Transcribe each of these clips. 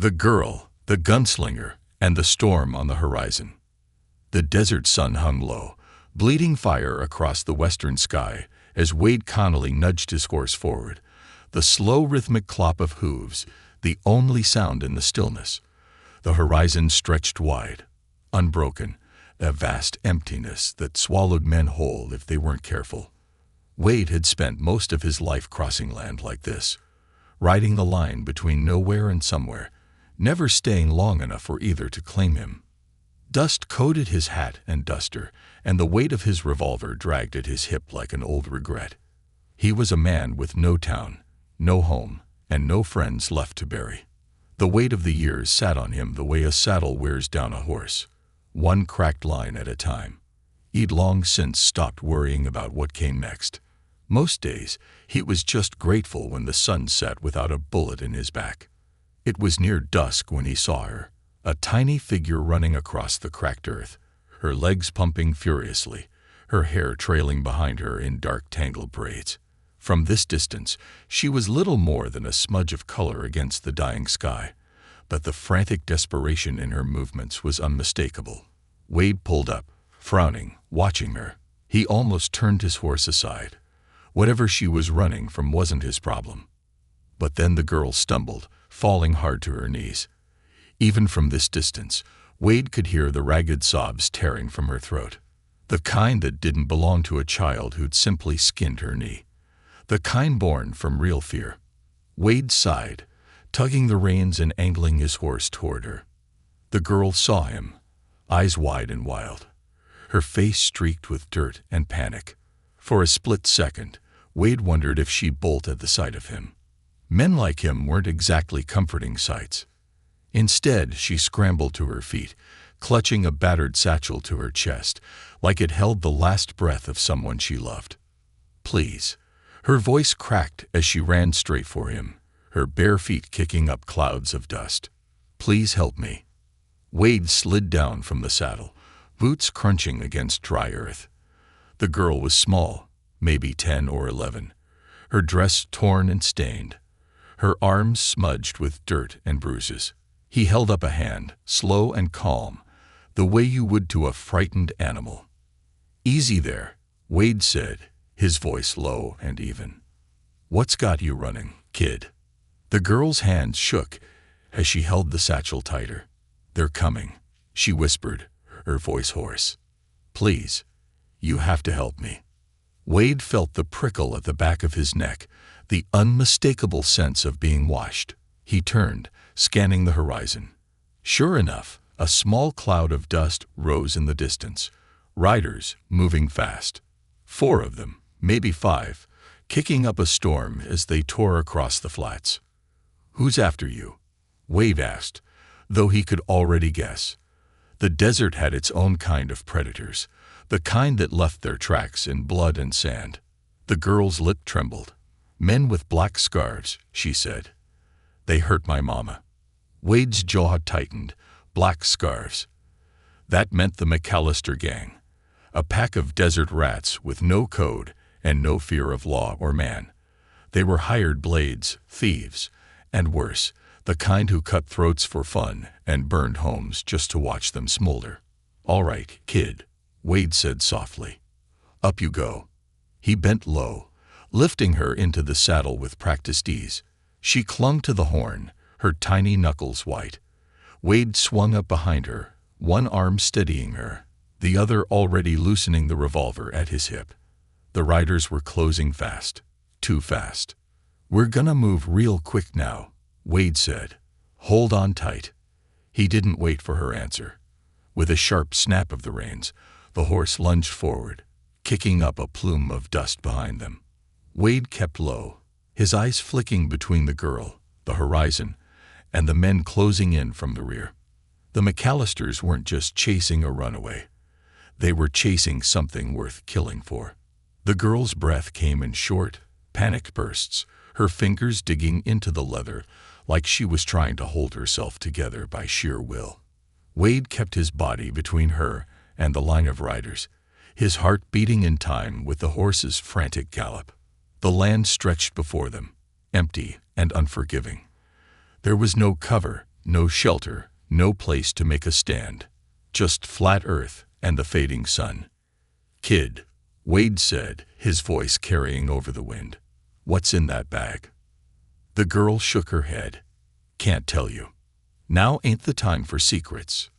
The girl, the gunslinger, and the storm on the horizon. The desert sun hung low, bleeding fire across the western sky as Wade Connolly nudged his horse forward, the slow rhythmic clop of hooves, the only sound in the stillness. The horizon stretched wide, unbroken, a vast emptiness that swallowed men whole if they weren't careful. Wade had spent most of his life crossing land like this, riding the line between nowhere and somewhere, never staying long enough for either to claim him. Dust coated his hat and duster, and the weight of his revolver dragged at his hip like an old regret. He was a man with no town, no home, and no friends left to bury. The weight of the years sat on him the way a saddle wears down a horse, one cracked line at a time. He'd long since stopped worrying about what came next. Most days, he was just grateful when the sun set without a bullet in his back. It was near dusk when he saw her, a tiny figure running across the cracked earth, her legs pumping furiously, her hair trailing behind her in dark tangled braids. From this distance, she was little more than a smudge of color against the dying sky, but the frantic desperation in her movements was unmistakable. Wade pulled up, frowning, watching her. He almost turned his horse aside. Whatever she was running from wasn't his problem. But then the girl stumbled, falling hard to her knees. Even from this distance, Wade could hear the ragged sobs tearing from her throat. The kind that didn't belong to a child who'd simply skinned her knee. The kind born from real fear. Wade sighed, tugging the reins and angling his horse toward her. The girl saw him, eyes wide and wild, her face streaked with dirt and panic. For a split second, Wade wondered if she'd bolt at the sight of him. Men like him weren't exactly comforting sights. Instead, she scrambled to her feet, clutching a battered satchel to her chest, like it held the last breath of someone she loved. "Please." Her voice cracked as she ran straight for him, her bare feet kicking up clouds of dust. "Please help me." Wade slid down from the saddle, boots crunching against dry earth. The girl was small, maybe 10 or 11, her dress torn and stained, her arms smudged with dirt and bruises. He held up a hand, slow and calm, the way you would to a frightened animal. "Easy there," Wade said, his voice low and even. "What's got you running, kid?" The girl's hands shook as she held the satchel tighter. "They're coming," she whispered, her voice hoarse. "Please, you have to help me." Wade felt the prickle at the back of his neck, the unmistakable sense of being watched. He turned, scanning the horizon. Sure enough, a small cloud of dust rose in the distance. Riders, moving fast. 4 of them, maybe 5, kicking up a storm as they tore across the flats. "Who's after you?" Wade asked, though he could already guess. The desert had its own kind of predators, the kind that left their tracks in blood and sand. The girl's lip trembled. "Men with black scarves," she said. "They hurt my mama." Wade's jaw tightened. Black scarves. That meant the McAllister gang. A pack of desert rats with no code and no fear of law or man. They were hired blades, thieves, and worse, the kind who cut throats for fun and burned homes just to watch them smolder. "All right, kid," Wade said softly. "Up you go." He bent low, lifting her into the saddle with practiced ease. She clung to the horn, her tiny knuckles white. Wade swung up behind her, one arm steadying her, the other already loosening the revolver at his hip. The riders were closing fast, too fast. "We're gonna move real quick now," Wade said. "Hold on tight." He didn't wait for her answer. With a sharp snap of the reins, the horse lunged forward, kicking up a plume of dust behind them. Wade kept low, his eyes flicking between the girl, the horizon, and the men closing in from the rear. The McAllisters weren't just chasing a runaway. They were chasing something worth killing for. The girl's breath came in short, panicked bursts, her fingers digging into the leather like she was trying to hold herself together by sheer will. Wade kept his body between her and the line of riders, his heart beating in time with the horse's frantic gallop. The land stretched before them, empty and unforgiving. There was no cover, No shelter, no place to make a stand. Just flat earth and the fading sun. "Kid," Wade said, his voice carrying over the wind. "What's in that bag?" The girl shook her head. "Can't tell you. Now ain't the time for secrets."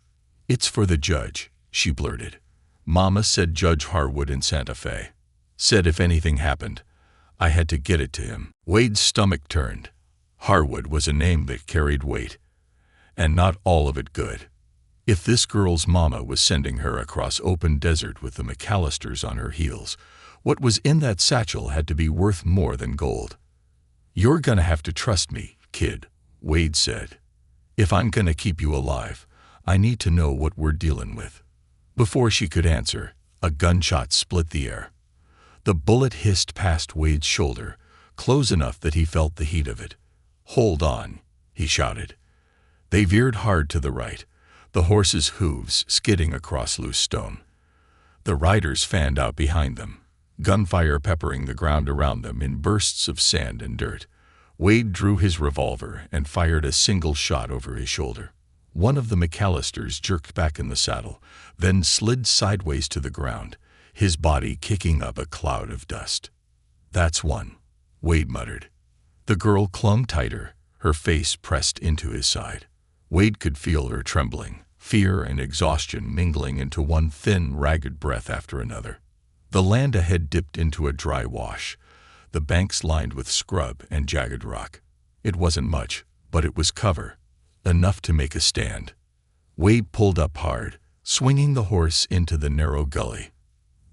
"It's for the judge," she blurted. "Mama said Judge Harwood in Santa Fe. Said if anything happened, I had to get it to him." Wade's stomach turned. Harwood was a name that carried weight, and not all of it good. If this girl's mama was sending her across open desert with the McAllisters on her heels, what was in that satchel had to be worth more than gold. "You're gonna have to trust me, kid," Wade said. "If I'm gonna keep you alive, I need to know what we're dealing with." Before she could answer, a gunshot split the air. The bullet hissed past Wade's shoulder, close enough that he felt the heat of it. "Hold on," he shouted. They veered hard to the right, the horses' hooves skidding across loose stone. The riders fanned out behind them, gunfire peppering the ground around them in bursts of sand and dirt. Wade drew his revolver and fired a single shot over his shoulder. One of the McAllisters jerked back in the saddle, then slid sideways to the ground, his body kicking up a cloud of dust. "That's one," Wade muttered. The girl clung tighter, her face pressed into his side. Wade could feel her trembling, fear and exhaustion mingling into one thin, ragged breath after another. The land ahead dipped into a dry wash, the banks lined with scrub and jagged rock. It wasn't much, but it was cover, enough to make a stand. Wade pulled up hard, swinging the horse into the narrow gully.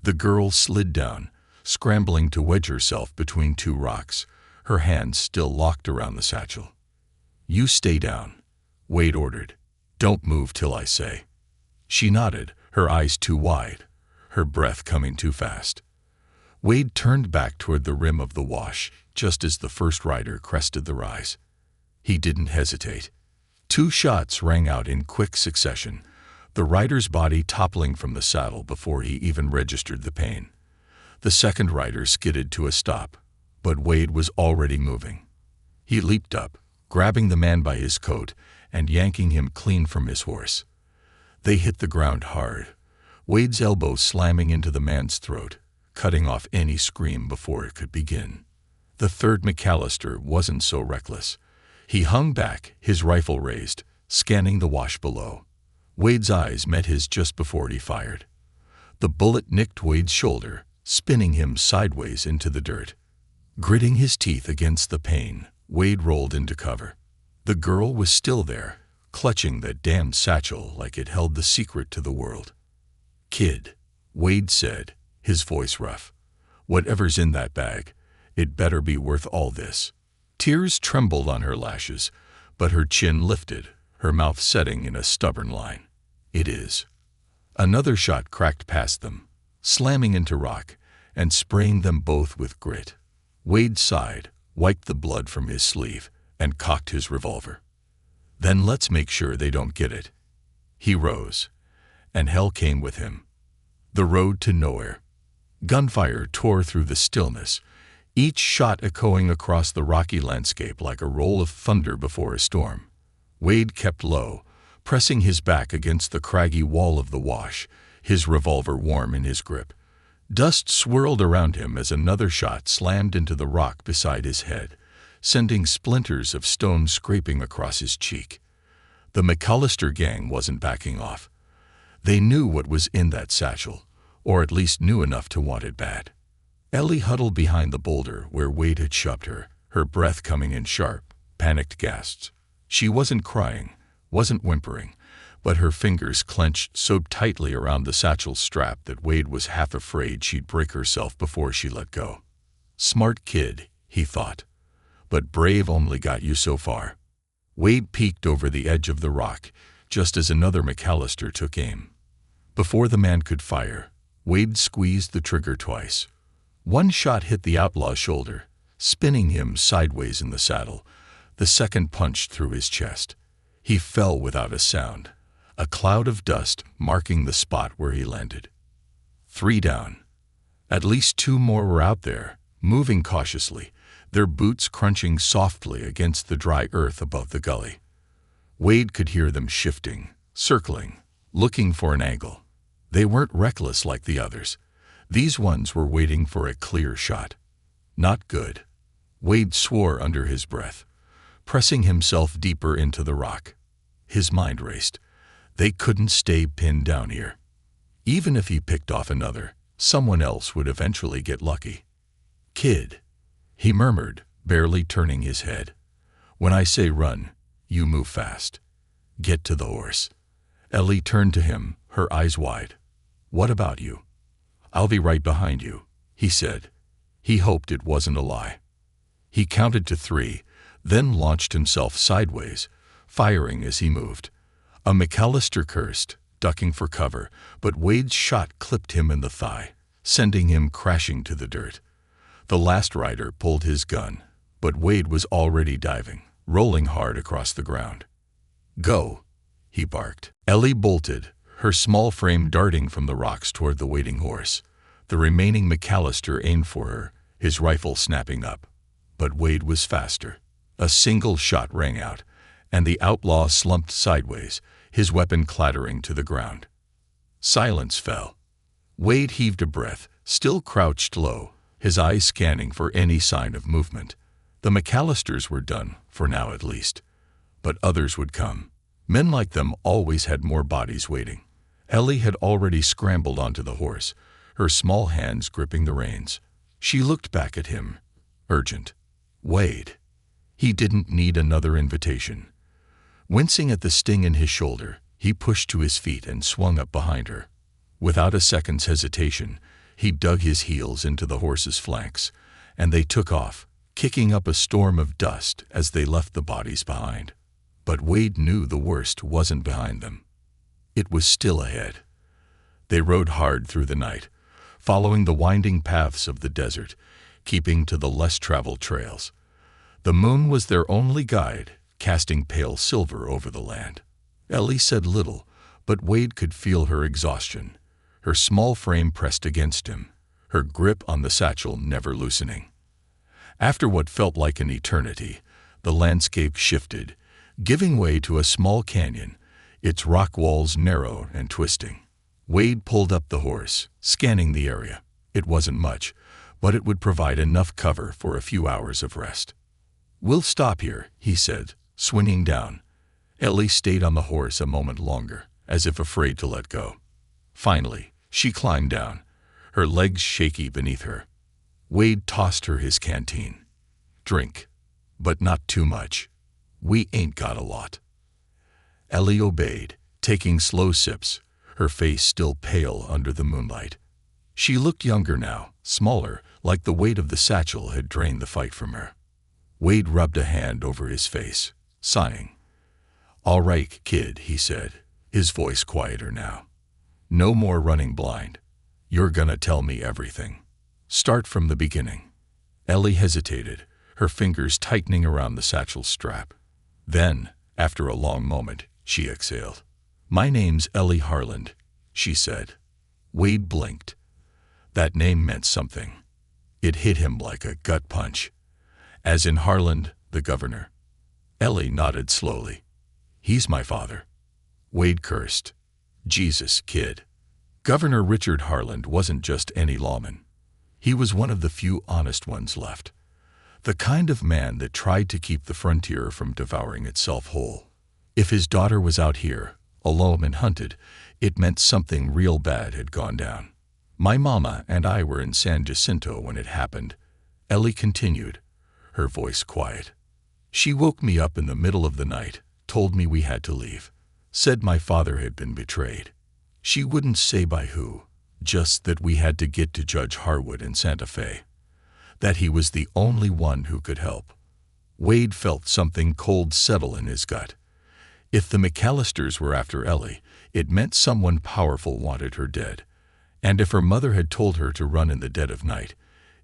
The girl slid down, scrambling to wedge herself between two rocks, her hands still locked around the satchel. "You stay down," Wade ordered. "Don't move till I say." She nodded, her eyes too wide, her breath coming too fast. Wade turned back toward the rim of the wash just as the first rider crested the rise. He didn't hesitate. 2 shots rang out in quick succession, the rider's body toppling from the saddle before he even registered the pain. The second rider skidded to a stop, but Wade was already moving. He leaped up, grabbing the man by his coat and yanking him clean from his horse. They hit the ground hard, Wade's elbow slamming into the man's throat, cutting off any scream before it could begin. The third McAllister wasn't so reckless. He hung back, his rifle raised, scanning the wash below. Wade's eyes met his just before he fired. The bullet nicked Wade's shoulder, spinning him sideways into the dirt. Gritting his teeth against the pain, Wade rolled into cover. The girl was still there, clutching that damned satchel like it held the secret to the world. "Kid," Wade said, his voice rough. "Whatever's in that bag, it better be worth all this." Tears trembled on her lashes, but her chin lifted, her mouth setting in a stubborn line. "It is." Another shot cracked past them, slamming into rock and spraying them both with grit. Wade sighed, wiped the blood from his sleeve, and cocked his revolver. "Then let's make sure they don't get it." He rose, and hell came with him. The road to nowhere. Gunfire tore through the stillness, each shot echoing across the rocky landscape like a roll of thunder before a storm. Wade kept low, pressing his back against the craggy wall of the wash, his revolver warm in his grip. Dust swirled around him as another shot slammed into the rock beside his head, sending splinters of stone scraping across his cheek. The McAllister gang wasn't backing off. They knew what was in that satchel, or at least knew enough to want it bad. Ellie huddled behind the boulder where Wade had shoved her, her breath coming in sharp, panicked gasps. She wasn't crying, wasn't whimpering, but her fingers clenched so tightly around the satchel's strap that Wade was half afraid she'd break herself before she let go. Smart kid, he thought, but brave only got you so far. Wade peeked over the edge of the rock, just as another McAllister took aim. Before the man could fire, Wade squeezed the trigger twice. One shot hit the outlaw's shoulder, spinning him sideways in the saddle. The second punched through his chest. He fell without a sound, a cloud of dust marking the spot where he landed. 3 down. At least 2 more were out there, moving cautiously, their boots crunching softly against the dry earth above the gully. Wade could hear them shifting, circling, looking for an angle. They weren't reckless like the others. These ones were waiting for a clear shot. Not good. Wade swore under his breath, pressing himself deeper into the rock. His mind raced. They couldn't stay pinned down here. Even if he picked off another, someone else would eventually get lucky. "Kid," he murmured, barely turning his head. "When I say run, you move fast. Get to the horse." Ellie turned to him, her eyes wide. "What about you?" "I'll be right behind you," he said. He hoped it wasn't a lie. He counted to 3, then launched himself sideways, firing as he moved. A McAllister cursed, ducking for cover, but Wade's shot clipped him in the thigh, sending him crashing to the dirt. The last rider pulled his gun, but Wade was already diving, rolling hard across the ground. "Go," he barked. Ellie bolted, her small frame darting from the rocks toward the waiting horse. The remaining McAllister aimed for her, his rifle snapping up. But Wade was faster. A single shot rang out, and the outlaw slumped sideways, his weapon clattering to the ground. Silence fell. Wade heaved a breath, still crouched low, his eyes scanning for any sign of movement. The McAllisters were done, for now at least. But others would come. Men like them always had more bodies waiting. Ellie had already scrambled onto the horse, her small hands gripping the reins. She looked back at him, urgent. Wade. He didn't need another invitation. Wincing at the sting in his shoulder, he pushed to his feet and swung up behind her. Without a second's hesitation, he dug his heels into the horse's flanks, and they took off, kicking up a storm of dust as they left the bodies behind. But Wade knew the worst wasn't behind them. It was still ahead. They rode hard through the night, following the winding paths of the desert, keeping to the less-traveled trails. The moon was their only guide, casting pale silver over the land. Ellie said little, but Wade could feel her exhaustion, her small frame pressed against him, her grip on the satchel never loosening. After what felt like an eternity, the landscape shifted, giving way to a small canyon, its rock walls narrow and twisting. Wade pulled up the horse, scanning the area. It wasn't much, but it would provide enough cover for a few hours of rest. "We'll stop here," he said, swinging down. Ellie stayed on the horse a moment longer, as if afraid to let go. Finally, she climbed down, her legs shaky beneath her. Wade tossed her his canteen. "Drink, but not too much. We ain't got a lot." Ellie obeyed, taking slow sips, her face still pale under the moonlight. She looked younger now, smaller, like the weight of the satchel had drained the fight from her. Wade rubbed a hand over his face, sighing. "All right, kid," he said, his voice quieter now. "No more running blind. You're gonna tell me everything. Start from the beginning." Ellie hesitated, her fingers tightening around the satchel's strap. Then, after a long moment, she exhaled. "My name's Ellie Harland," she said. Wade blinked. That name meant something. It hit him like a gut punch. "As in Harland, the governor." Ellie nodded slowly. "He's my father." Wade cursed. "Jesus, kid." Governor Richard Harland wasn't just any lawman. He was one of the few honest ones left. The kind of man that tried to keep the frontier from devouring itself whole. If his daughter was out here, alone and hunted, it meant something real bad had gone down. "My mama and I were in San Jacinto when it happened," Ellie continued, her voice quiet. "She woke me up in the middle of the night, told me we had to leave, said my father had been betrayed. She wouldn't say by who, just that we had to get to Judge Harwood in Santa Fe, that he was the only one who could help." Wade felt something cold settle in his gut. If the McAllisters were after Ellie, it meant someone powerful wanted her dead. And if her mother had told her to run in the dead of night,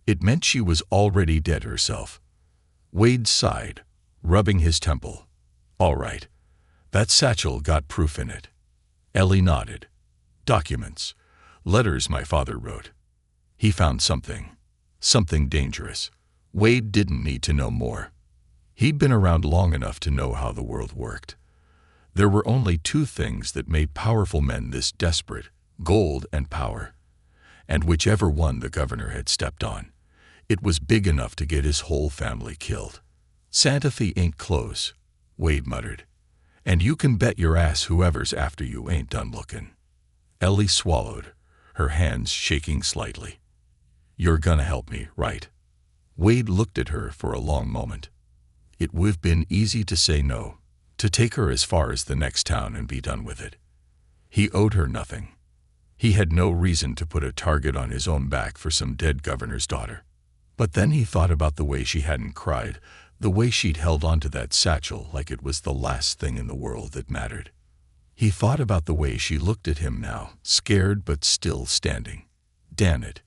it meant she was already dead herself. Wade sighed, rubbing his temple. "All right. That satchel got proof in it." Ellie nodded. "Documents. Letters my father wrote. He found something. Something dangerous." Wade didn't need to know more. He'd been around long enough to know how the world worked. There were only two things that made powerful men this desperate: gold and power. And whichever one the governor had stepped on, it was big enough to get his whole family killed. "Santa Fe ain't close," Wade muttered. "And you can bet your ass whoever's after you ain't done looking." Ellie swallowed, her hands shaking slightly. "You're gonna help me, right?" Wade looked at her for a long moment. It would have been easy to say no, to take her as far as the next town and be done with it. He owed her nothing. He had no reason to put a target on his own back for some dead governor's daughter. But then he thought about the way she hadn't cried, the way she'd held onto that satchel like it was the last thing in the world that mattered. He thought about the way she looked at him now, scared but still standing. Damn it.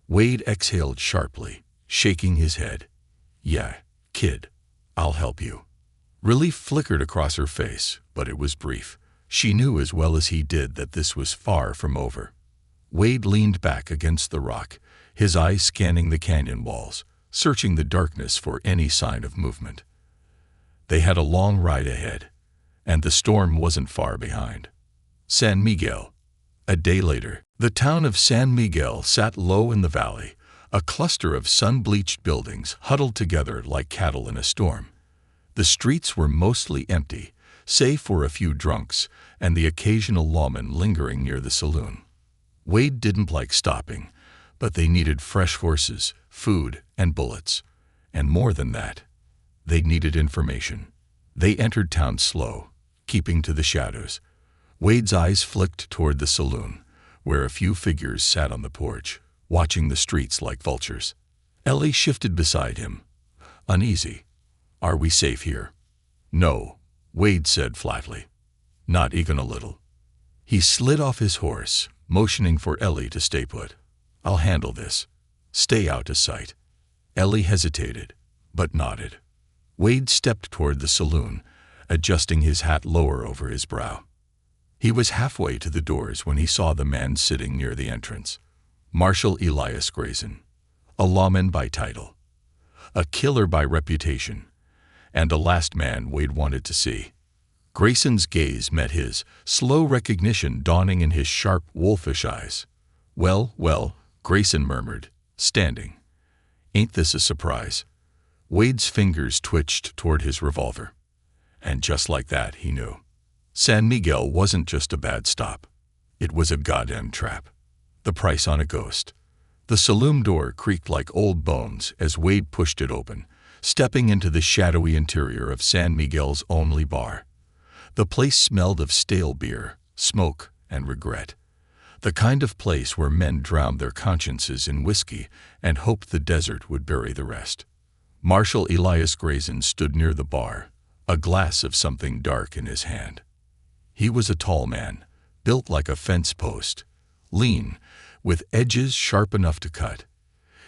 Wade exhaled sharply, shaking his head. "Yeah, kid, I'll help you." Relief flickered across her face, but it was brief. She knew as well as he did that this was far from over. Wade leaned back against the rock, his eyes scanning the canyon walls, searching the darkness for any sign of movement. They had a long ride ahead, and the storm wasn't far behind. San Miguel. A day later, the town of San Miguel sat low in the valley, a cluster of sun-bleached buildings huddled together like cattle in a storm. The streets were mostly empty, save for a few drunks and the occasional lawman lingering near the saloon. Wade didn't like stopping, but they needed fresh horses, food, and bullets. And more than that, they needed information. They entered town slow, keeping to the shadows. Wade's eyes flicked toward the saloon, where a few figures sat on the porch, watching the streets like vultures. Ellie shifted beside him, uneasy. "Are we safe here?" "No," Wade said flatly. "Not even a little." He slid off his horse, motioning for Ellie to stay put. "I'll handle this. Stay out of sight." Ellie hesitated, but nodded. Wade stepped toward the saloon, adjusting his hat lower over his brow. He was halfway to the doors when he saw the man sitting near the entrance. Marshal Elias Grayson, a lawman by title, a killer by reputation, and the last man Wade wanted to see. Grayson's gaze met his, slow recognition dawning in his sharp, wolfish eyes. "Well, well," Grayson murmured, standing. "Ain't this a surprise?" Wade's fingers twitched toward his revolver. And just like that, he knew. San Miguel wasn't just a bad stop. It was a goddamn trap. The price on a ghost. The saloon door creaked like old bones as Wade pushed it open, stepping into the shadowy interior of San Miguel's only bar. The place smelled of stale beer, smoke, and regret. The kind of place where men drowned their consciences in whiskey and hoped the desert would bury the rest. Marshal Elias Grayson stood near the bar, a glass of something dark in his hand. He was a tall man, built like a fence post, lean, with edges sharp enough to cut.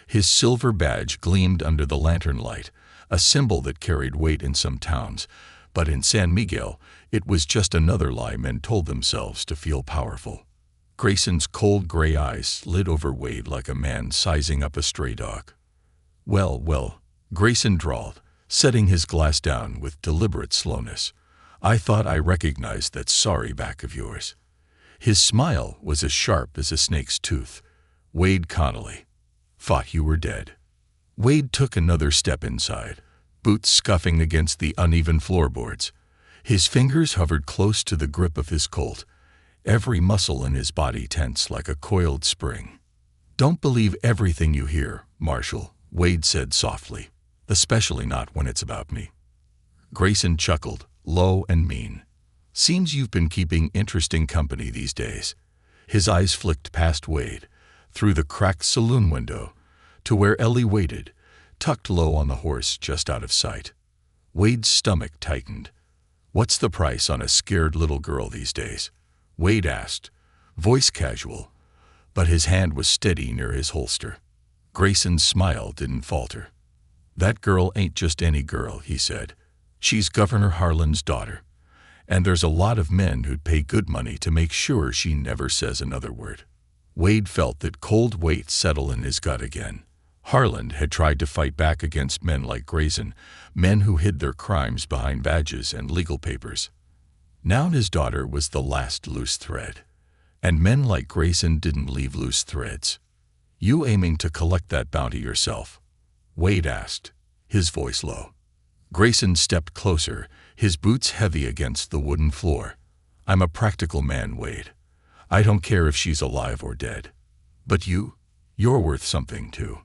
His silver badge gleamed under the lantern light, a symbol that carried weight in some towns, but in San Miguel, it was just another lie men told themselves to feel powerful. Grayson's cold gray eyes slid over Wade like a man sizing up a stray dog. "Well, well," Grayson drawled, setting his glass down with deliberate slowness. "I thought I recognized that sorry back of yours." His smile was as sharp as a snake's tooth. "Wade Connolly. Thought you were dead." Wade took another step inside, boots scuffing against the uneven floorboards. His fingers hovered close to the grip of his Colt, every muscle in his body tense like a coiled spring. "Don't believe everything you hear, Marshal," Wade said softly, "especially not when it's about me." Grayson chuckled, low and mean. "Seems you've been keeping interesting company these days." His eyes flicked past Wade, through the cracked saloon window, to where Ellie waited, tucked low on the horse just out of sight. Wade's stomach tightened. "What's the price on a scared little girl these days?" Wade asked, voice casual, but his hand was steady near his holster. Grayson's smile didn't falter. "That girl ain't just any girl," he said. "She's Governor Harlan's daughter, and there's a lot of men who'd pay good money to make sure she never says another word." Wade felt that cold weight settle in his gut again. Harlan had tried to fight back against men like Grayson, men who hid their crimes behind badges and legal papers. Now his daughter was the last loose thread. And men like Grayson didn't leave loose threads. "You aiming to collect that bounty yourself?" Wade asked, his voice low. Grayson stepped closer, his boots heavy against the wooden floor. "I'm a practical man, Wade. I don't care if she's alive or dead. But you're worth something too."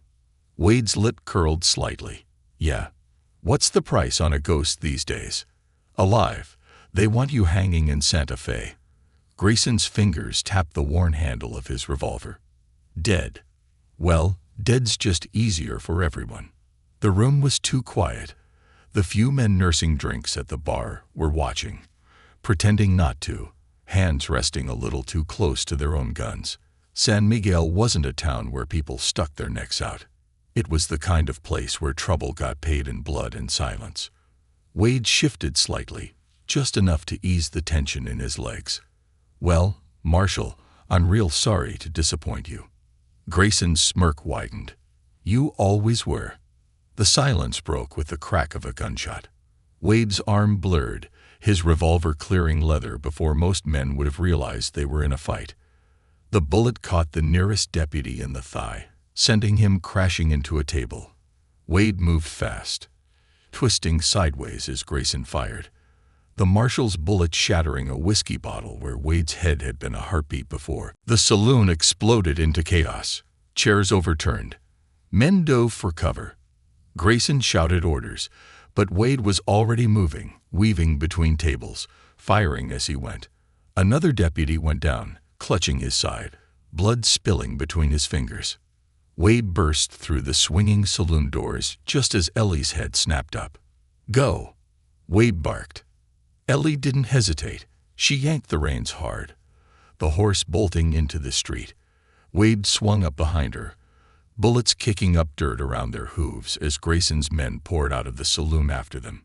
Wade's lip curled slightly. "Yeah. What's the price on a ghost these days? Alive, they want you hanging in Santa Fe." Grayson's fingers tapped the worn handle of his revolver. "Dead. Well, dead's just easier for everyone." The room was too quiet. The few men nursing drinks at the bar were watching, pretending not to, hands resting a little too close to their own guns. San Miguel wasn't a town where people stuck their necks out. It was the kind of place where trouble got paid in blood and silence. Wade shifted slightly, just enough to ease the tension in his legs. "Well, Marshal, I'm real sorry to disappoint you." Grayson's smirk widened. "You always were." The silence broke with the crack of a gunshot. Wade's arm blurred, his revolver clearing leather before most men would have realized they were in a fight. The bullet caught the nearest deputy in the thigh, sending him crashing into a table. Wade moved fast, twisting sideways as Grayson fired. The marshal's bullet shattering a whiskey bottle where Wade's head had been a heartbeat before. The saloon exploded into chaos. Chairs overturned. Men dove for cover. Grayson shouted orders, but Wade was already moving, weaving between tables, firing as he went. Another deputy went down, clutching his side, blood spilling between his fingers. Wade burst through the swinging saloon doors just as Ellie's head snapped up. "Go!" Wade barked. Ellie didn't hesitate. She yanked the reins hard, the horse bolting into the street. Wade swung up behind her, bullets kicking up dirt around their hooves as Grayson's men poured out of the saloon after them.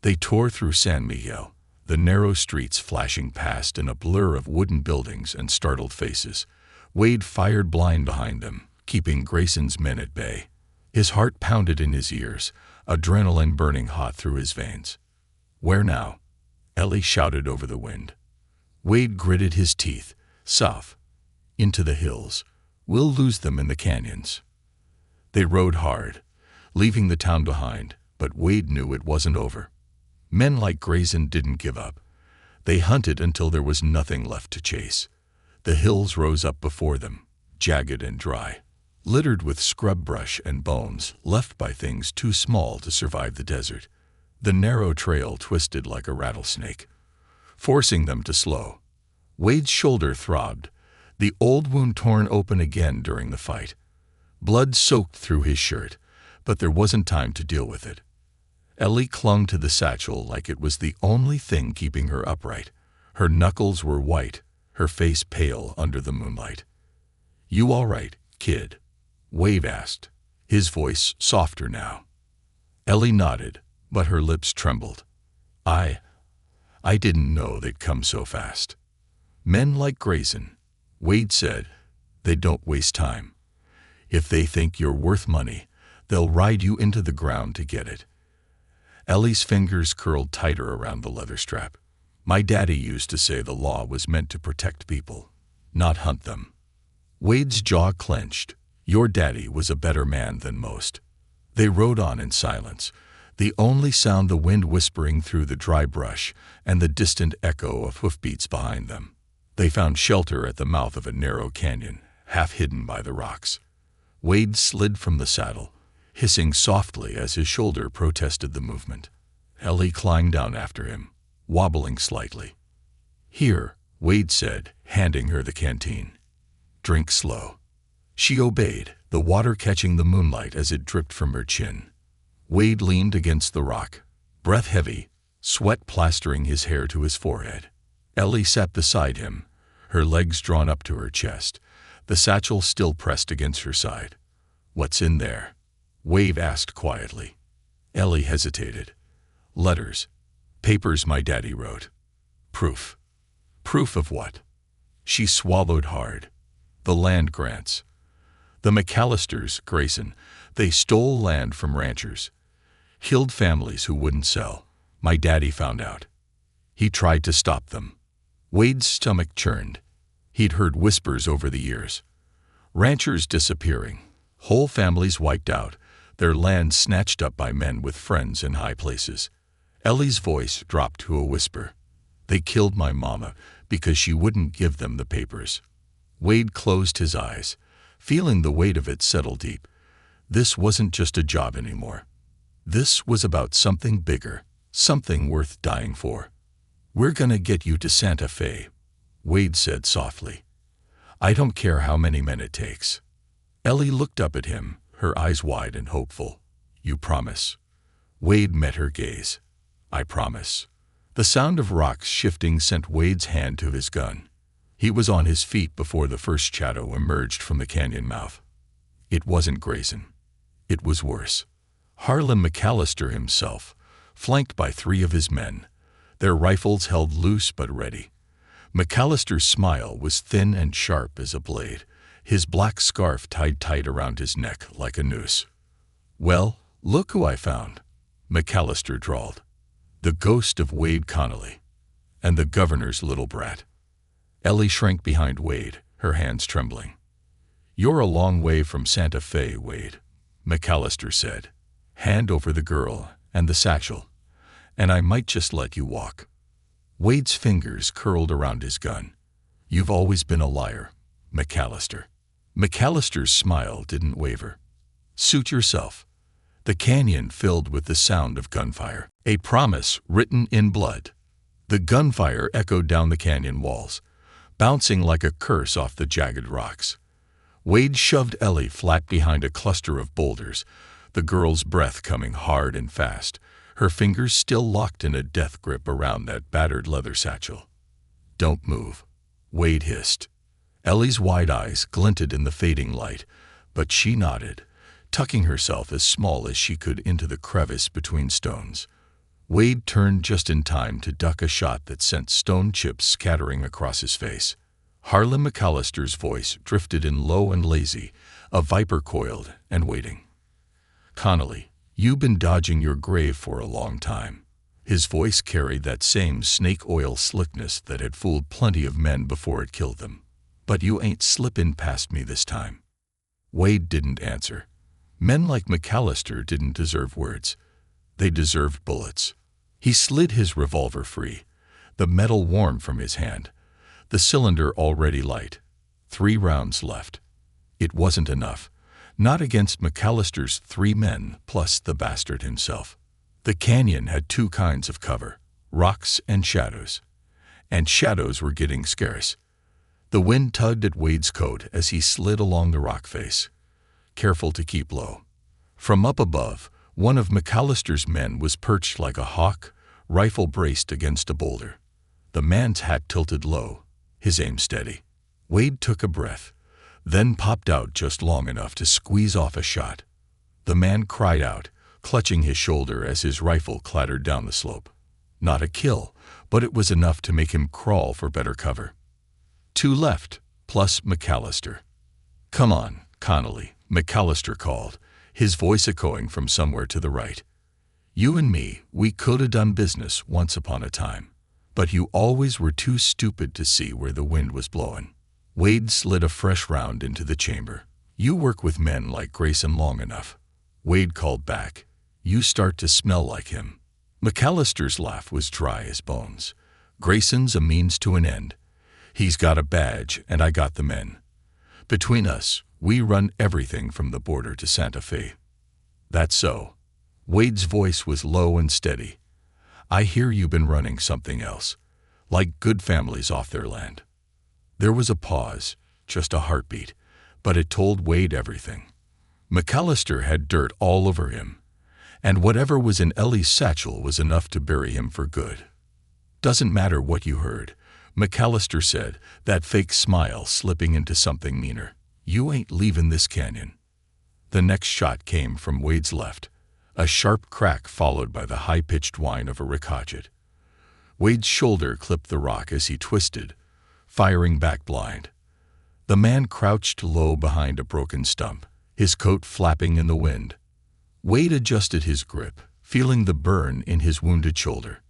They tore through San Miguel, the narrow streets flashing past in a blur of wooden buildings and startled faces. Wade fired blind behind them, keeping Grayson's men at bay. His heart pounded in his ears, adrenaline burning hot through his veins. "Where now?" Ellie shouted over the wind. Wade gritted his teeth. "South. Into the hills. We'll lose them in the canyons." They rode hard, leaving the town behind, but Wade knew it wasn't over. Men like Grayson didn't give up. They hunted until there was nothing left to chase. The hills rose up before them, jagged and dry, littered with scrub brush and bones left by things too small to survive the desert. The narrow trail twisted like a rattlesnake, forcing them to slow. Wade's shoulder throbbed, the old wound torn open again during the fight. Blood soaked through his shirt, but there wasn't time to deal with it. Ellie clung to the satchel like it was the only thing keeping her upright. Her knuckles were white, her face pale under the moonlight. "You all right, kid?" Wade asked, his voice softer now. Ellie nodded, but her lips trembled. I didn't know they'd come so fast." "Men like Grayson," Wade said, "they don't waste time. If they think you're worth money, they'll ride you into the ground to get it." Ellie's fingers curled tighter around the leather strap. "My daddy used to say the law was meant to protect people, not hunt them." Wade's jaw clenched. Your daddy was a better man than most. They rode on in silence, the only sound the wind whispering through the dry brush and the distant echo of hoofbeats behind them. They found shelter at the mouth of a narrow canyon, half hidden by the rocks. Wade slid from the saddle, hissing softly as his shoulder protested the movement. Ellie climbed down after him, wobbling slightly. "Here," Wade said, handing her the canteen. "Drink slow." She obeyed, the water catching the moonlight as it dripped from her chin. Wade leaned against the rock, breath heavy, sweat plastering his hair to his forehead. Ellie sat beside him, her legs drawn up to her chest, the satchel still pressed against her side. "What's in there?" Wade asked quietly. Ellie hesitated. "Letters. Papers my daddy wrote." "Proof." "Proof of what?" She swallowed hard. "The land grants. The McAllisters, Grayson, they stole land from ranchers. Killed families who wouldn't sell. My daddy found out. He tried to stop them. Wade's stomach churned. He'd heard whispers over the years. Ranchers disappearing, whole families wiped out, their land snatched up by men with friends in high places. Ellie's voice dropped to a whisper. They killed my mama because she wouldn't give them the papers. Wade closed his eyes, feeling the weight of it settle deep. This wasn't just a job anymore. This was about something bigger, something worth dying for. We're gonna get you to Santa Fe, Wade said softly. I don't care how many men it takes. Ellie looked up at him, her eyes wide and hopeful. You promise? Wade met her gaze. I promise. The sound of rocks shifting sent Wade's hand to his gun. He was on his feet before the first shadow emerged from the canyon mouth. It wasn't Grayson. It was worse. Harlan McAllister himself, flanked by 3 of his men, their rifles held loose but ready. McAllister's smile was thin and sharp as a blade, his black scarf tied tight around his neck like a noose. Well, look who I found, McAllister drawled. The ghost of Wade Connolly, and the governor's little brat. Ellie shrank behind Wade, her hands trembling. You're a long way from Santa Fe, Wade, McAllister said. Hand over the girl and the satchel, and I might just let you walk. Wade's fingers curled around his gun. You've always been a liar, McAllister. McAllister's smile didn't waver. Suit yourself. The canyon filled with the sound of gunfire, a promise written in blood. The gunfire echoed down the canyon walls, bouncing like a curse off the jagged rocks. Wade shoved Ellie flat behind a cluster of boulders, the girl's breath coming hard and fast, her fingers still locked in a death grip around that battered leather satchel. Don't move, Wade hissed. Ellie's wide eyes glinted in the fading light, but she nodded, tucking herself as small as she could into the crevice between stones. Wade turned just in time to duck a shot that sent stone chips scattering across his face. Harlan McAllister's voice drifted in low and lazy, a viper coiled and waiting. Connolly, you've been dodging your grave for a long time. His voice carried that same snake oil slickness that had fooled plenty of men before it killed them. But you ain't slippin' past me this time. Wade didn't answer. Men like McAllister didn't deserve words. They deserved bullets. He slid his revolver free, the metal warm from his hand, the cylinder already light. 3 rounds left. It wasn't enough. Not against McAllister's 3 men plus the bastard himself. The canyon had 2 kinds of cover, rocks and shadows. And shadows were getting scarce. The wind tugged at Wade's coat as he slid along the rock face, careful to keep low. From up above, one of McAllister's men was perched like a hawk, rifle braced against a boulder. The man's hat tilted low, his aim steady. Wade took a breath, then popped out just long enough to squeeze off a shot. The man cried out, clutching his shoulder as his rifle clattered down the slope. Not a kill, but it was enough to make him crawl for better cover. 2 left, plus McAllister. Come on, Connolly, McAllister called, his voice echoing from somewhere to the right. You and me, we could have done business once upon a time, but you always were too stupid to see where the wind was blowing. Wade slid a fresh round into the chamber. You work with men like Grayson long enough. Wade called back. You start to smell like him. McAllister's laugh was dry as bones. Grayson's a means to an end. He's got a badge and I got the men. Between us, we run everything from the border to Santa Fe. That's so. Wade's voice was low and steady. I hear you've been running something else, like good families off their land. There was a pause, just a heartbeat, but it told Wade everything. McAllister had dirt all over him, and whatever was in Ellie's satchel was enough to bury him for good. Doesn't matter what you heard, McAllister said, that fake smile slipping into something meaner. You ain't leaving this canyon. The next shot came from Wade's left, a sharp crack followed by the high-pitched whine of a ricocchet. Wade's shoulder clipped the rock as he twisted, firing back blind. The man crouched low behind a broken stump, his coat flapping in the wind. Wade adjusted his grip, feeling the burn in his wounded shoulder.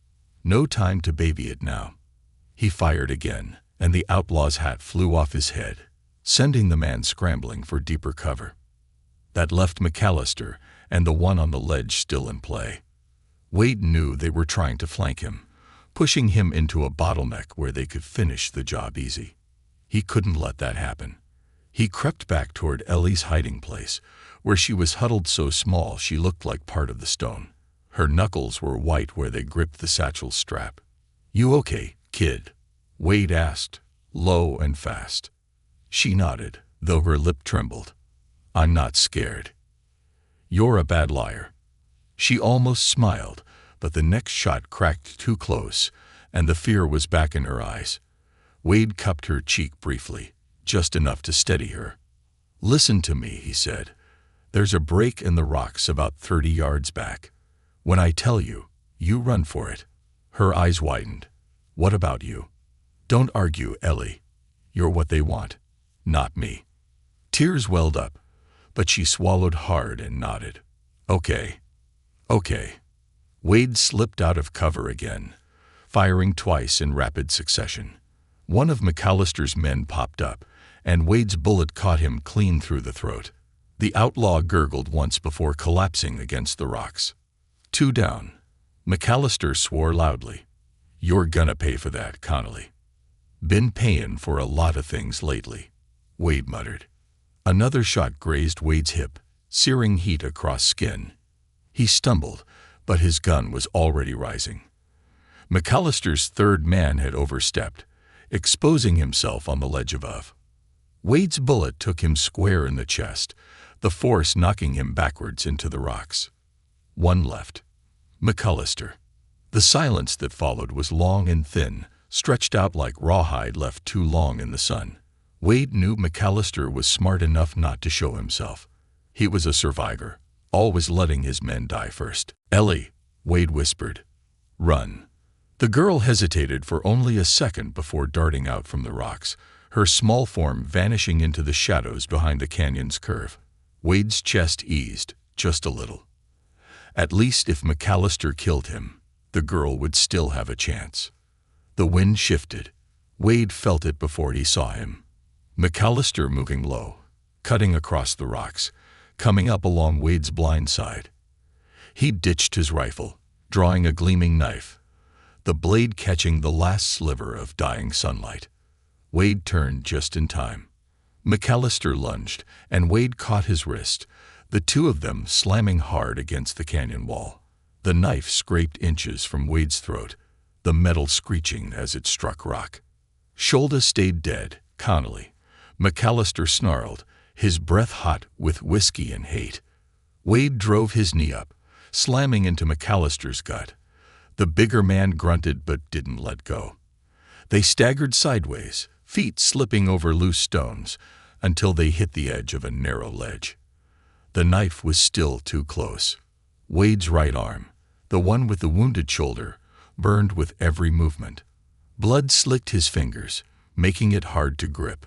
No time to baby it now. He fired again, and the outlaw's hat flew off his head, sending the man scrambling for deeper cover. That left McAllister and the one on the ledge still in play. Wade knew they were trying to flank him, pushing him into a bottleneck where they could finish the job easy. He couldn't let that happen. He crept back toward Ellie's hiding place, where she was huddled so small she looked like part of the stone. Her knuckles were white where they gripped the satchel strap. "You okay, kid?" Wade asked, low and fast. She nodded, though her lip trembled. "I'm not scared." "You're a bad liar." She almost smiled, but the next shot cracked too close, and the fear was back in her eyes. Wade cupped her cheek briefly, just enough to steady her. "Listen to me," he said. "There's a break in the rocks about 30 yards back. When I tell you, you run for it." Her eyes widened. "What about you?" "Don't argue, Ellie. You're what they want, not me." Tears welled up, but she swallowed hard and nodded. "Okay. Okay." Wade slipped out of cover again, firing twice in rapid succession. One of McAllister's men popped up, and Wade's bullet caught him clean through the throat. The outlaw gurgled once before collapsing against the rocks. 2 down. McAllister swore loudly. "You're gonna pay for that, Connolly." "Been paying for a lot of things lately," Wade muttered. Another shot grazed Wade's hip, searing heat across skin. He stumbled, but his gun was already rising. McAllister's third man had overstepped, exposing himself on the ledge above. Wade's bullet took him square in the chest, the force knocking him backwards into the rocks. One left. McAllister. The silence that followed was long and thin, stretched out like rawhide left too long in the sun. Wade knew McAllister was smart enough not to show himself. He was a survivor, always letting his men die first. "Ellie," Wade whispered. "Run." The girl hesitated for only a second before darting out from the rocks, her small form vanishing into the shadows behind the canyon's curve. Wade's chest eased, just a little. At least if McAllister killed him, the girl would still have a chance. The wind shifted. Wade felt it before he saw him. McAllister moving low, cutting across the rocks, coming up along Wade's blind side. He ditched his rifle, drawing a gleaming knife, the blade catching the last sliver of dying sunlight. Wade turned just in time. McAllister lunged, and Wade caught his wrist, the two of them slamming hard against the canyon wall. The knife scraped inches from Wade's throat, the metal screeching as it struck rock. Shoulda stayed dead, Connolly, McAllister snarled, his breath hot with whiskey and hate. Wade drove his knee up, slamming into McAllister's gut. The bigger man grunted but didn't let go. They staggered sideways, feet slipping over loose stones, until they hit the edge of a narrow ledge. The knife was still too close. Wade's right arm, the one with the wounded shoulder, burned with every movement. Blood slicked his fingers, making it hard to grip.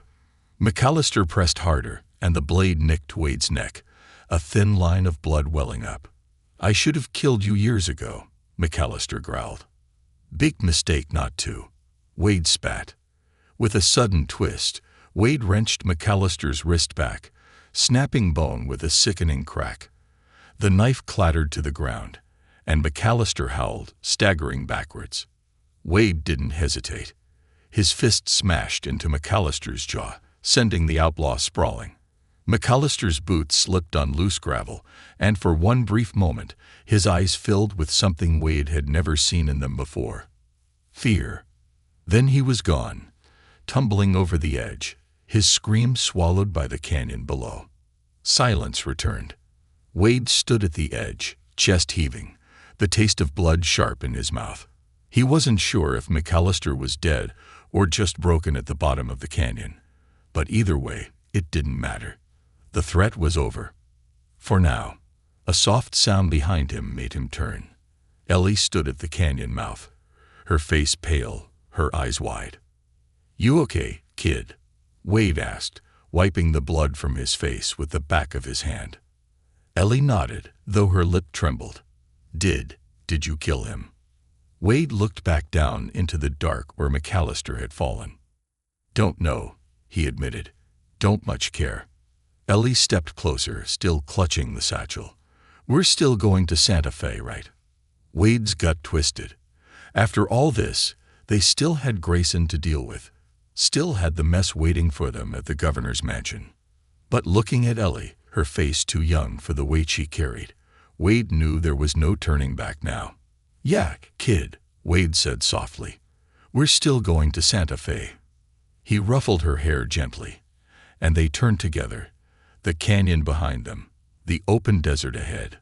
McAllister pressed harder, and the blade nicked Wade's neck, a thin line of blood welling up. "I should have killed you years ago," McAllister growled. "Big mistake not to," Wade spat. With a sudden twist, Wade wrenched McAllister's wrist back, snapping bone with a sickening crack. The knife clattered to the ground, and McAllister howled, staggering backwards. Wade didn't hesitate. His fist smashed into McAllister's jaw, sending the outlaw sprawling. McAllister's boots slipped on loose gravel, and for one brief moment, his eyes filled with something Wade had never seen in them before. Fear. Then he was gone, tumbling over the edge, his scream swallowed by the canyon below. Silence returned. Wade stood at the edge, chest heaving, the taste of blood sharp in his mouth. He wasn't sure if McAllister was dead or just broken at the bottom of the canyon. But either way, it didn't matter. The threat was over. For now. A soft sound behind him made him turn. Ellie stood at the canyon mouth, her face pale, her eyes wide. "You okay, kid?" Wade asked, wiping the blood from his face with the back of his hand. Ellie nodded, though her lip trembled. Did you kill him?" Wade looked back down into the dark where McAllister had fallen. "Don't know," he admitted. "Don't much care." Ellie stepped closer, still clutching the satchel. "We're still going to Santa Fe, right?" Wade's gut twisted. After all this, they still had Grayson to deal with, still had the mess waiting for them at the governor's mansion. But looking at Ellie, her face too young for the weight she carried, Wade knew there was no turning back now. "Yeah, kid," Wade said softly. "We're still going to Santa Fe." He ruffled her hair gently, and they turned together, the canyon behind them, the open desert ahead.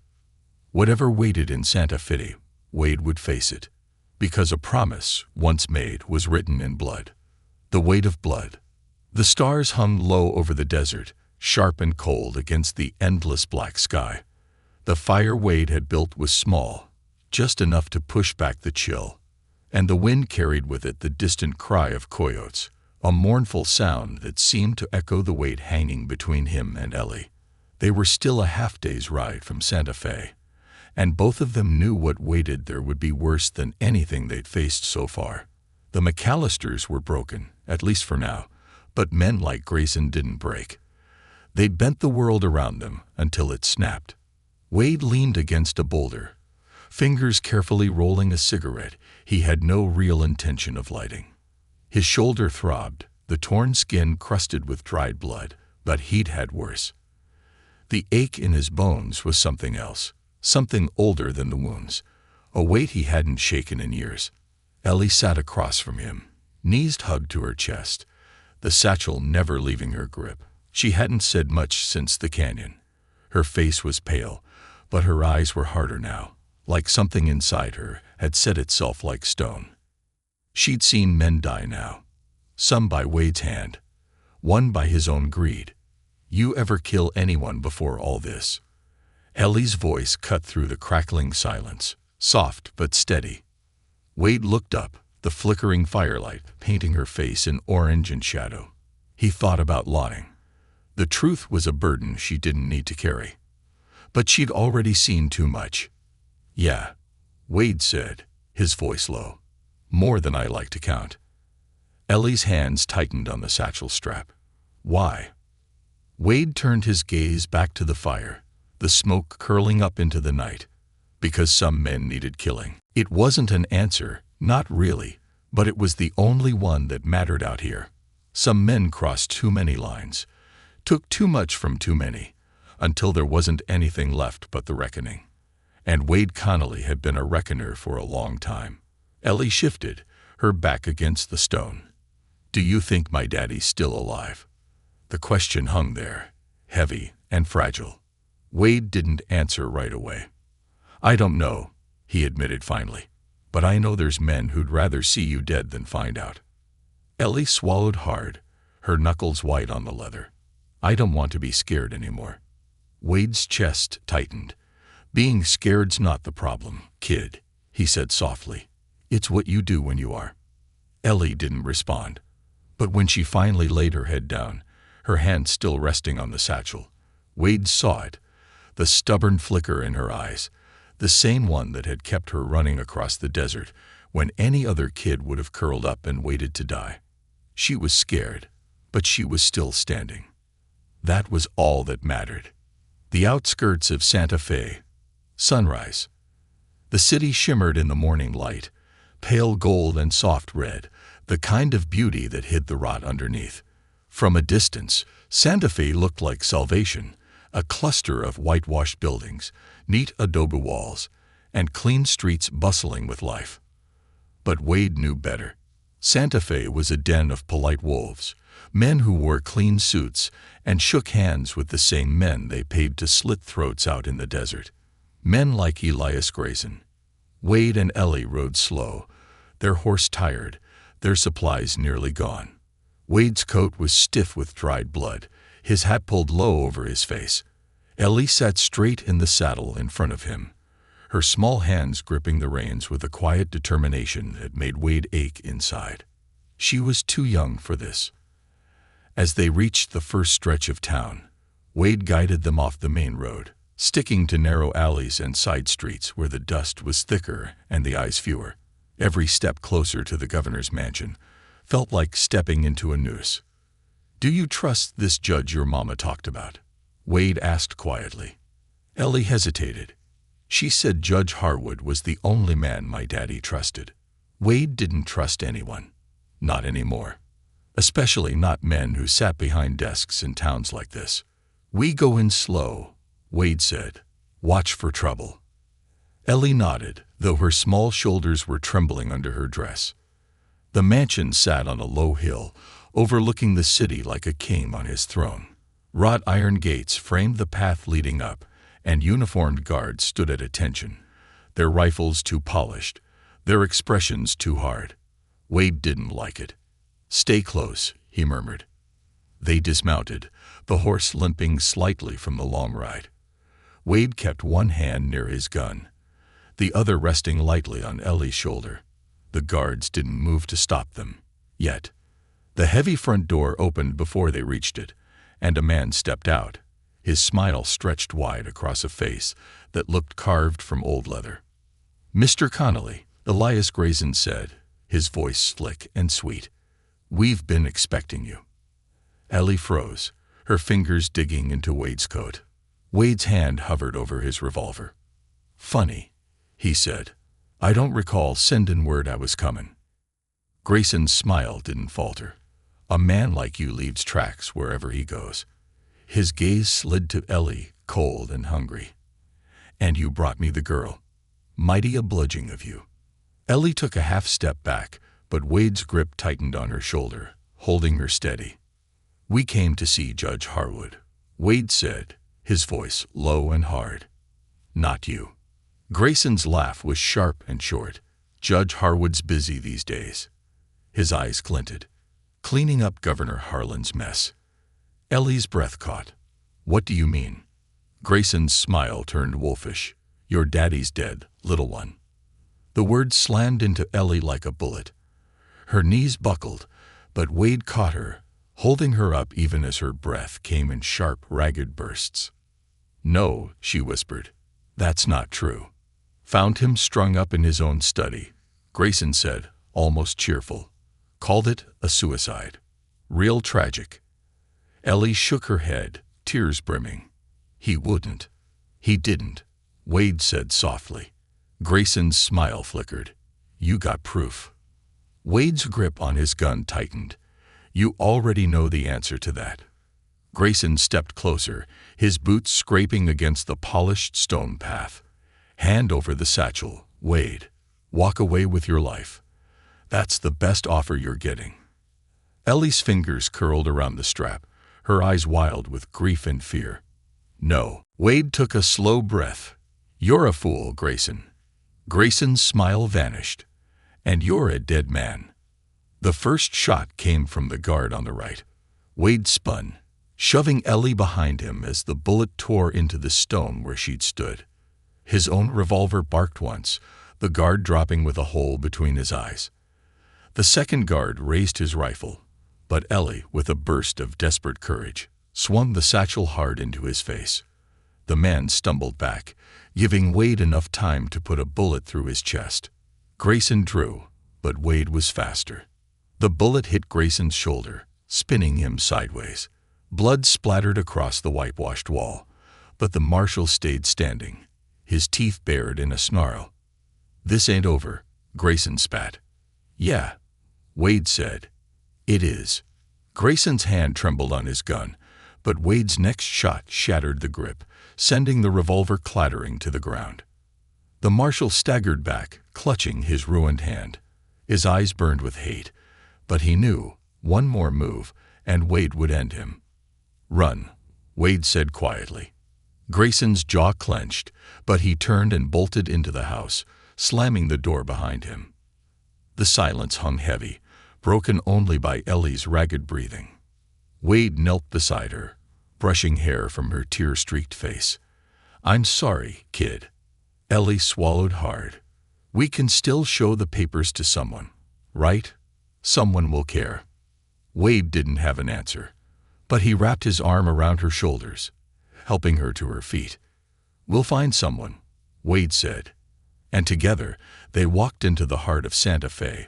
Whatever waited in Santa Fe, Wade would face it, because a promise, once made, was written in blood. The weight of blood. The stars hung low over the desert, sharp and cold against the endless black sky. The fire Wade had built was small, just enough to push back the chill, and the wind carried with it the distant cry of coyotes, a mournful sound that seemed to echo the weight hanging between him and Ellie. They were still a half-day's ride from Santa Fe, and both of them knew what waited there would be worse than anything they'd faced so far. The McAllisters were broken, at least for now, but men like Grayson didn't break. They'd bent the world around them until it snapped. Wade leaned against a boulder, fingers carefully rolling a cigarette he had no real intention of lighting. His shoulder throbbed, the torn skin crusted with dried blood, but he'd had worse. The ache in his bones was something else, something older than the wounds, a weight he hadn't shaken in years. Ellie sat across from him, knees hugged to her chest, the satchel never leaving her grip. She hadn't said much since the canyon. Her face was pale, but her eyes were harder now, like something inside her had set itself like stone. She'd seen men die now, some by Wade's hand, one by his own greed. "You ever kill anyone before all this?" Ellie's voice cut through the crackling silence, soft but steady. Wade looked up, the flickering firelight painting her face in orange and shadow. He thought about lying. The truth was a burden she didn't need to carry. But she'd already seen too much. "Yeah," Wade said, his voice low. "More than I like to count." Ellie's hands tightened on the satchel strap. "Why?" Wade turned his gaze back to the fire, the smoke curling up into the night. "Because some men needed killing." It wasn't an answer, not really, but it was the only one that mattered out here. Some men crossed too many lines, took too much from too many, until there wasn't anything left but the reckoning. And Wade Connolly had been a reckoner for a long time. Ellie shifted, her back against the stone. "Do you think my daddy's still alive?" The question hung there, heavy and fragile. Wade didn't answer right away. "I don't know," he admitted finally, "but I know there's men who'd rather see you dead than find out." Ellie swallowed hard, her knuckles white on the leather. "I don't want to be scared anymore." Wade's chest tightened. "Being scared's not the problem, kid," he said softly. "It's what you do when you are." Ellie didn't respond. But when she finally laid her head down, her hand still resting on the satchel, Wade saw it, the stubborn flicker in her eyes, the same one that had kept her running across the desert when any other kid would have curled up and waited to die. She was scared, but she was still standing. That was all that mattered. The outskirts of Santa Fe. Sunrise. The city shimmered in the morning light, pale gold and soft red, the kind of beauty that hid the rot underneath. From a distance, Santa Fe looked like salvation, a cluster of whitewashed buildings, neat adobe walls, and clean streets bustling with life. But Wade knew better. Santa Fe was a den of polite wolves, men who wore clean suits and shook hands with the same men they paid to slit throats out in the desert. Men like Elias Grayson. Wade and Ellie rode slow, their horse tired, their supplies nearly gone. Wade's coat was stiff with dried blood, his hat pulled low over his face. Ellie sat straight in the saddle in front of him, her small hands gripping the reins with a quiet determination that made Wade ache inside. She was too young for this. As they reached the first stretch of town, Wade guided them off the main road, sticking to narrow alleys and side streets where the dust was thicker and the eyes fewer. Every step closer to the governor's mansion felt like stepping into a noose. "Do you trust this judge your mama talked about?" Wade asked quietly. Ellie hesitated. She said Judge Harwood was the only man my daddy trusted. Wade didn't trust anyone. Not anymore. Especially not men who sat behind desks in towns like this. "We go in slow," Wade said. "Watch for trouble." Ellie nodded, though her small shoulders were trembling under her dress. The mansion sat on a low hill, overlooking the city like a king on his throne. Wrought iron gates framed the path leading up, and uniformed guards stood at attention, their rifles too polished, their expressions too hard. Wade didn't like it. "Stay close," he murmured. They dismounted, the horse limping slightly from the long ride. Wade kept one hand near his gun, the other resting lightly on Ellie's shoulder. The guards didn't move to stop them, yet. The heavy front door opened before they reached it, and a man stepped out, his smile stretched wide across a face that looked carved from old leather. "Mr. Connolly," Elias Grayson said, his voice slick and sweet. "We've been expecting you." Ellie froze, her fingers digging into Wade's coat. Wade's hand hovered over his revolver. "Funny," he said. "I don't recall sending word I was coming." Grayson's smile didn't falter. "A man like you leaves tracks wherever he goes." His gaze slid to Ellie, cold and hungry. "And you brought me the girl. Mighty obliging of you." Ellie took a half step back, but Wade's grip tightened on her shoulder, holding her steady. "We came to see Judge Harwood," Wade said, his voice low and hard. "Not you." Grayson's laugh was sharp and short. "Judge Harwood's busy these days." His eyes glinted. "Cleaning up Governor Harlan's mess." Ellie's breath caught. "What do you mean?" Grayson's smile turned wolfish. "Your daddy's dead, little one." The word slammed into Ellie like a bullet. Her knees buckled, but Wade caught her, holding her up even as her breath came in sharp, ragged bursts. "No," she whispered. "That's not true." "Found him strung up in his own study," Grayson said, almost cheerful. "Called it a suicide. Real tragic." Ellie shook her head, tears brimming. "He wouldn't." "He didn't," Wade said softly. Grayson's smile flickered. "You got proof." Wade's grip on his gun tightened. "You already know the answer to that." Grayson stepped closer, his boots scraping against the polished stone path. "Hand over the satchel, Wade. Walk away with your life. That's the best offer you're getting." Ellie's fingers curled around the strap, her eyes wild with grief and fear. "No." Wade took a slow breath. "You're a fool, Grayson." Grayson's smile vanished. "And you're a dead man." The first shot came from the guard on the right. Wade spun, shoving Ellie behind him as the bullet tore into the stone where she'd stood. His own revolver barked once, the guard dropping with a hole between his eyes. The second guard raised his rifle, but Ellie, with a burst of desperate courage, swung the satchel hard into his face. The man stumbled back, giving Wade enough time to put a bullet through his chest. Grayson drew, but Wade was faster. The bullet hit Grayson's shoulder, spinning him sideways. Blood splattered across the whitewashed wall, but the marshal stayed standing, his teeth bared in a snarl. "This ain't over," Grayson spat. "Yeah," Wade said. "It is." Grayson's hand trembled on his gun, but Wade's next shot shattered the grip, sending the revolver clattering to the ground. The marshal staggered back, clutching his ruined hand. His eyes burned with hate, but he knew one more move and Wade would end him. "Run," Wade said quietly. Grayson's jaw clenched, but he turned and bolted into the house, slamming the door behind him. The silence hung heavy, broken only by Ellie's ragged breathing. Wade knelt beside her, brushing hair from her tear-streaked face. "I'm sorry, kid." Ellie swallowed hard. "We can still show the papers to someone, right? Someone will care." Wade didn't have an answer, but he wrapped his arm around her shoulders, helping her to her feet. "We'll find someone," Wade said. And together, they walked into the heart of Santa Fe,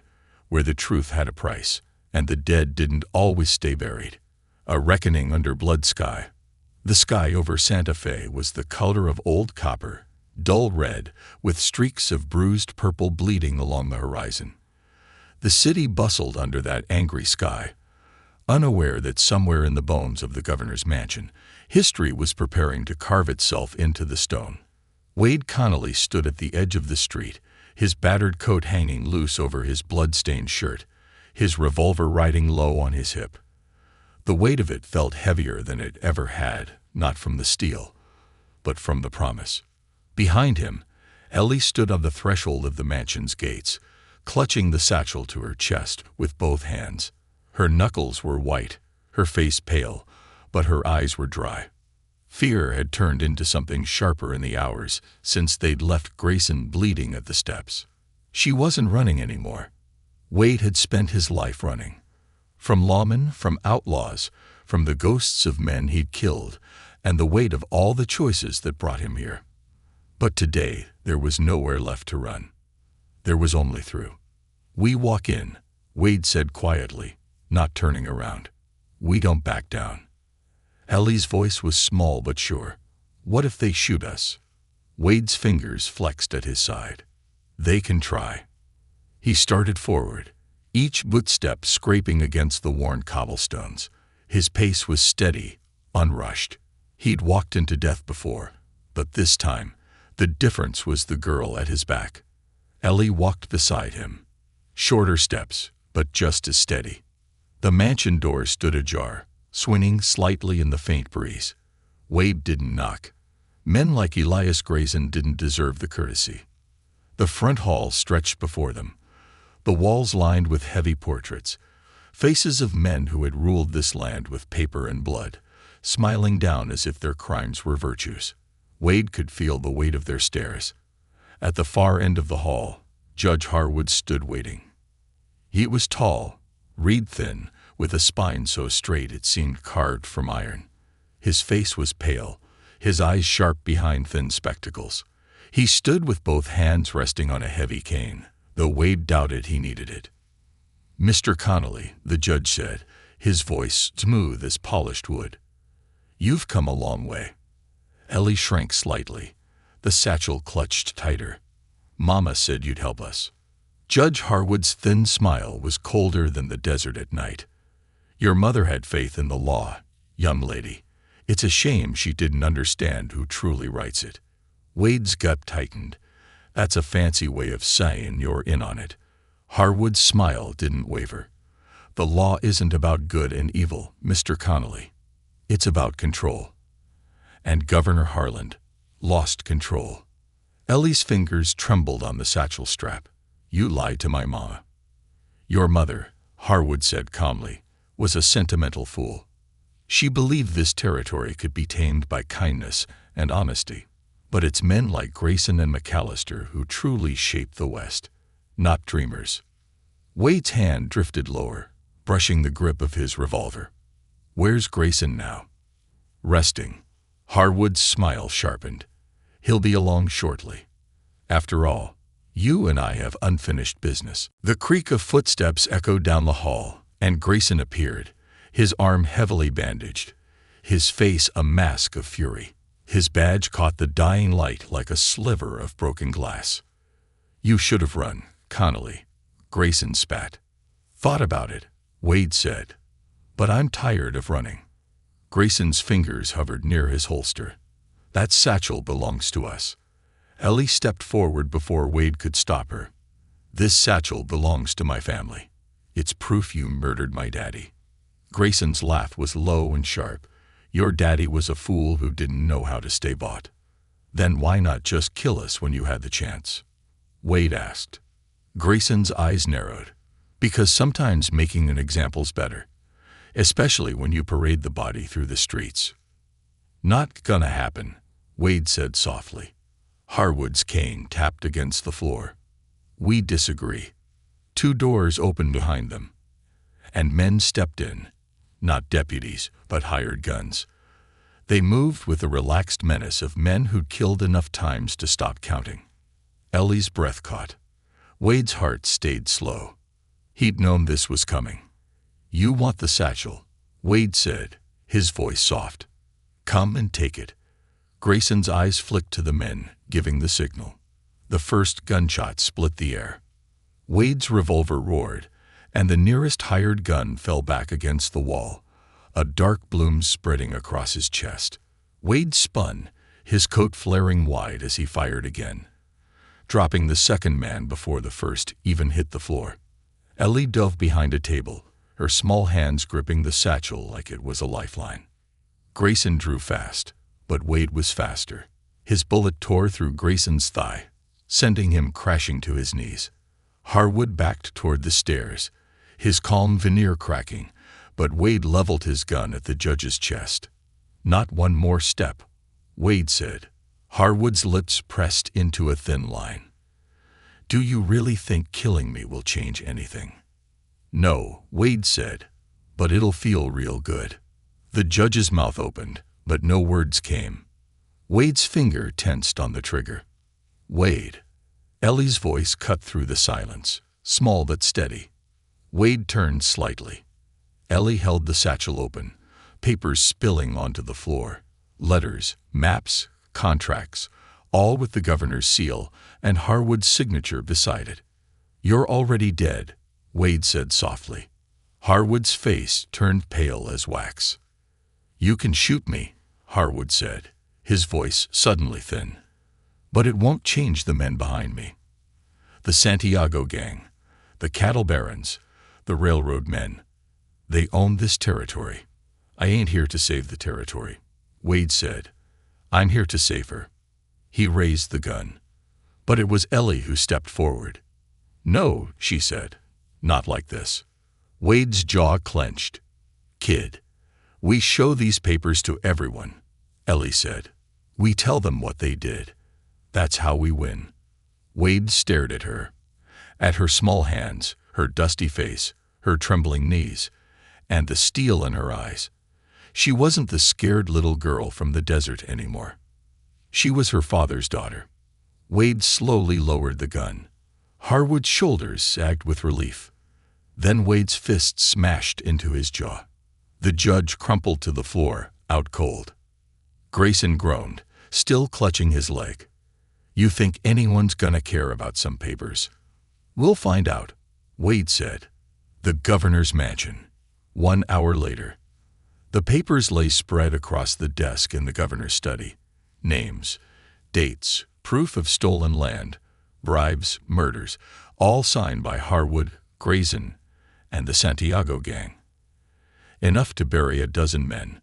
where the truth had a price, and the dead didn't always stay buried. A reckoning under blood sky. The sky over Santa Fe was the color of old copper, dull red, with streaks of bruised purple bleeding along the horizon. The city bustled under that angry sky, unaware that somewhere in the bones of the governor's mansion, history was preparing to carve itself into the stone. Wade Connolly stood at the edge of the street, his battered coat hanging loose over his blood-stained shirt, his revolver riding low on his hip. The weight of it felt heavier than it ever had, not from the steel, but from the promise. Behind him, Ellie stood on the threshold of the mansion's gates, clutching the satchel to her chest with both hands. Her knuckles were white, her face pale, but her eyes were dry. Fear had turned into something sharper in the hours since they'd left Grayson bleeding at the steps. She wasn't running anymore. Wade had spent his life running. From lawmen, from outlaws, from the ghosts of men he'd killed, and the weight of all the choices that brought him here. But today, there was nowhere left to run. There was only through. "We walk in," Wade said quietly, not turning around. "We don't back down." Ellie's voice was small but sure. "What if they shoot us?" Wade's fingers flexed at his side. "They can try." He started forward, each footstep scraping against the worn cobblestones. His pace was steady, unrushed. He'd walked into death before, but this time, the difference was the girl at his back. Ellie walked beside him. Shorter steps, but just as steady. The mansion door stood ajar, swinging slightly in the faint breeze. Wade didn't knock. Men like Elias Grayson didn't deserve the courtesy. The front hall stretched before them, the walls lined with heavy portraits, faces of men who had ruled this land with paper and blood, smiling down as if their crimes were virtues. Wade could feel the weight of their stares. At the far end of the hall, Judge Harwood stood waiting. He was tall, reed-thin, with a spine so straight it seemed carved from iron. His face was pale, his eyes sharp behind thin spectacles. He stood with both hands resting on a heavy cane, though Wade doubted he needed it. "Mr. Connolly," the judge said, his voice smooth as polished wood. "You've come a long way." Ellie shrank slightly, the satchel clutched tighter. "Mama said you'd help us." Judge Harwood's thin smile was colder than the desert at night. "Your mother had faith in the law, young lady. It's a shame she didn't understand who truly writes it." Wade's gut tightened. "That's a fancy way of saying you're in on it." Harwood's smile didn't waver. "The law isn't about good and evil, Mr. Connolly. It's about control." And Governor Harland lost control. Ellie's fingers trembled on the satchel strap. "You lied to my mama." "Your mother," Harwood said calmly, "was a sentimental fool. She believed this territory could be tamed by kindness and honesty. But it's men like Grayson and McAllister who truly shape the West, not dreamers." Wade's hand drifted lower, brushing the grip of his revolver. "Where's Grayson now?" "Resting." Harwood's smile sharpened. "He'll be along shortly. After all, you and I have unfinished business." The creak of footsteps echoed down the hall, and Grayson appeared, his arm heavily bandaged, his face a mask of fury. His badge caught the dying light like a sliver of broken glass. "You should have run, Connolly," Grayson spat. "Thought about it," Wade said. "But I'm tired of running." Grayson's fingers hovered near his holster. "That satchel belongs to us." Ellie stepped forward before Wade could stop her. "This satchel belongs to my family. It's proof you murdered my daddy." Grayson's laugh was low and sharp. "Your daddy was a fool who didn't know how to stay bought." "Then why not just kill us when you had the chance?" Wade asked. Grayson's eyes narrowed. "Because sometimes making an example's better, especially when you parade the body through the streets." "Not gonna happen," Wade said softly. Harwood's cane tapped against the floor. "We disagree." Two doors opened behind them, and men stepped in. Not deputies, but hired guns. They moved with the relaxed menace of men who'd killed enough times to stop counting. Ellie's breath caught. Wade's heart stayed slow. He'd known this was coming. "You want the satchel," Wade said, his voice soft. "Come and take it." Grayson's eyes flicked to the men, giving the signal. The first gunshot split the air. Wade's revolver roared, and the nearest hired gun fell back against the wall, a dark bloom spreading across his chest. Wade spun, his coat flaring wide as he fired again, dropping the second man before the first even hit the floor. Ellie dove behind a table, her small hands gripping the satchel like it was a lifeline. Grayson drew fast, but Wade was faster. His bullet tore through Grayson's thigh, sending him crashing to his knees. Harwood backed toward the stairs, his calm veneer cracking, but Wade leveled his gun at the judge's chest. "Not one more step," Wade said. Harwood's lips pressed into a thin line. "Do you really think killing me will change anything?" "No," Wade said, "but it'll feel real good." The judge's mouth opened, but no words came. Wade's finger tensed on the trigger. "Wade." Ellie's voice cut through the silence, small but steady. Wade turned slightly. Ellie held the satchel open, papers spilling onto the floor. Letters, maps, contracts, all with the governor's seal and Harwood's signature beside it. "You're already dead," Wade said softly. Harwood's face turned pale as wax. "You can shoot me," Harwood said, his voice suddenly thin. "But it won't change the men behind me. The Santiago gang, the cattle barons, the railroad men. They own this territory. I ain't here to save the territory," Wade said. "I'm here to save her." He raised the gun. But it was Ellie who stepped forward. "No," she said. "Not like this." Wade's jaw clenched. "Kid, we show these papers to everyone," Ellie said. "We tell them what they did. That's how we win." Wade stared at her small hands, her dusty face, her trembling knees, and the steel in her eyes. She wasn't the scared little girl from the desert anymore. She was her father's daughter. Wade slowly lowered the gun. Harwood's shoulders sagged with relief. Then Wade's fist smashed into his jaw. The judge crumpled to the floor, out cold. Grayson groaned, still clutching his leg. "You think anyone's gonna care about some papers?" "We'll find out," Wade said. The governor's mansion. 1 hour later. The papers lay spread across the desk in the governor's study. Names, dates, proof of stolen land, bribes, murders, all signed by Harwood, Grayson, and the Santiago gang. Enough to bury a dozen men.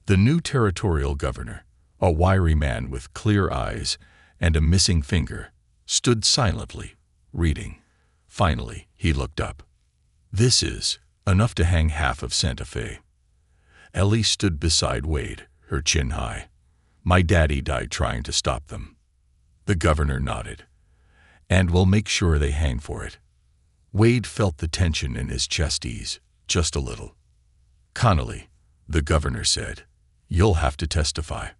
The new territorial governor, a wiry man with clear eyes and a missing finger, stood silently, reading. Finally, he looked up. "This is enough to hang half of Santa Fe." Ellie stood beside Wade, her chin high. "My daddy died trying to stop them." The governor nodded. "And we'll make sure they hang for it." Wade felt the tension in his chest ease, just a little. "Connolly," the governor said, "you'll have to testify."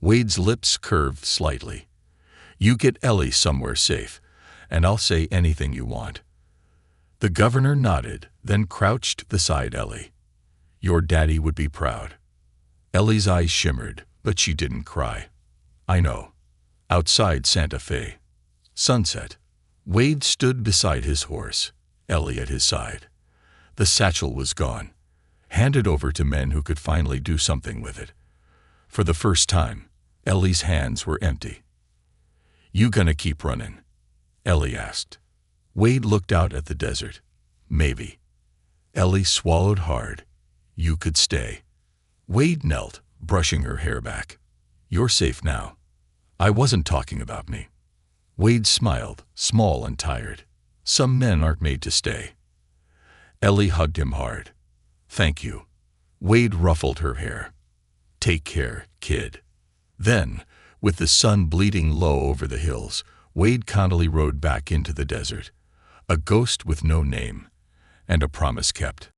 Wade's lips curved slightly. "You get Ellie somewhere safe, and I'll say anything you want." The governor nodded, then crouched beside Ellie. "Your daddy would be proud." Ellie's eyes shimmered, but she didn't cry. "I know." Outside Santa Fe. Sunset. Wade stood beside his horse, Ellie at his side. The satchel was gone, handed over to men who could finally do something with it. For the first time, Ellie's hands were empty. "You gonna keep running?" Ellie asked. Wade looked out at the desert. "Maybe." Ellie swallowed hard. "You could stay." Wade knelt, brushing her hair back. "You're safe now. I wasn't talking about me." Wade smiled, small and tired. "Some men aren't made to stay." Ellie hugged him hard. "Thank you." Wade ruffled her hair. "Take care, kid." Then, with the sun bleeding low over the hills, Wade Connolly rode back into the desert, a ghost with no name, and a promise kept.